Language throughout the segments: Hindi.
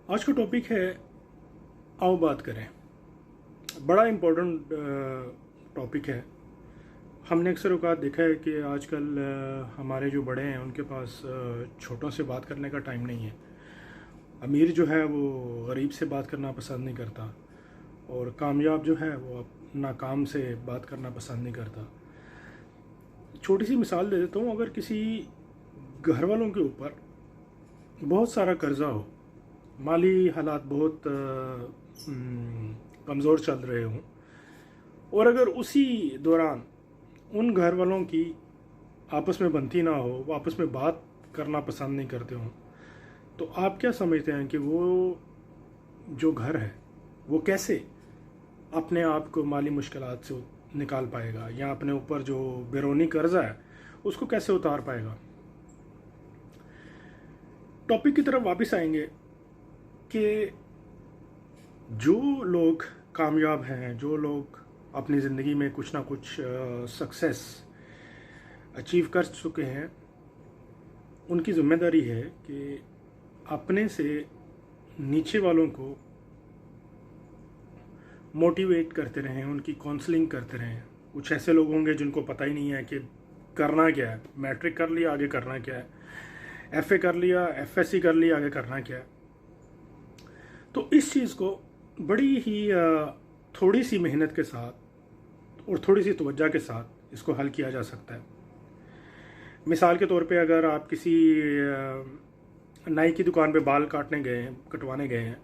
आज का टॉपिक है आओ बात करें। बड़ा इम्पोर्टेंट टॉपिक है। हमने अक्सर औक़ात देखा है कि आजकल हमारे जो बड़े हैं उनके पास छोटों से बात करने का टाइम नहीं है। अमीर जो है वो गरीब से बात करना पसंद नहीं करता, और कामयाब जो है वो अपना काम से बात करना पसंद नहीं करता। छोटी सी मिसाल दे देता हूँ। अगर किसी घर वालों के ऊपर बहुत सारा कर्ज़ा हो, माली हालात बहुत कमज़ोर चल रहे हों, और अगर उसी दौरान उन घर वालों की आपस में बनती ना हो, वो आपस में बात करना पसंद नहीं करते हों, तो आप क्या समझते हैं कि वो जो घर है वो कैसे अपने आप को माली मुश्किलात से निकाल पाएगा, या अपने ऊपर जो बैरूनी कर्ज़ा है उसको कैसे उतार पाएगा? टॉपिक की तरफ वापस आएंगे कि जो लोग कामयाब हैं, जो लोग अपनी ज़िंदगी में कुछ ना कुछ सक्सेस अचीव कर चुके हैं, उनकी ज़िम्मेदारी है कि अपने से नीचे वालों को मोटिवेट करते रहें, उनकी काउंसलिंग करते रहें। कुछ ऐसे लोग होंगे जिनको पता ही नहीं है कि करना क्या है। मैट्रिक कर लिया, आगे करना क्या है, एफए कर लिया, एफएससी कर लिया, आगे करना क्या है। तो इस चीज़ को बड़ी ही थोड़ी सी मेहनत के साथ और थोड़ी सी तवज्जो के साथ इसको हल किया जा सकता है। मिसाल के तौर पे अगर आप किसी नाई की दुकान पे बाल कटवाने गए हैं,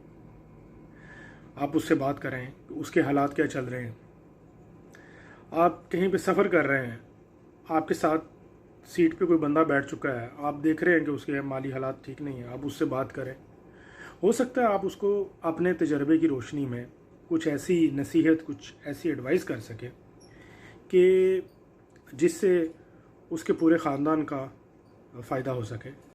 आप उससे बात करें, उसके हालात क्या चल रहे हैं। आप कहीं पे सफ़र कर रहे हैं, आपके साथ सीट पे कोई बंदा बैठ चुका है, आप देख रहे हैं कि उसके माली हालात ठीक नहीं है, आप उससे बात करें। हो सकता है आप उसको अपने तजर्बे की रोशनी में कुछ ऐसी नसीहत, कुछ ऐसी एडवाइस कर सकें कि जिससे उसके पूरे ख़ानदान का फ़ायदा हो सके।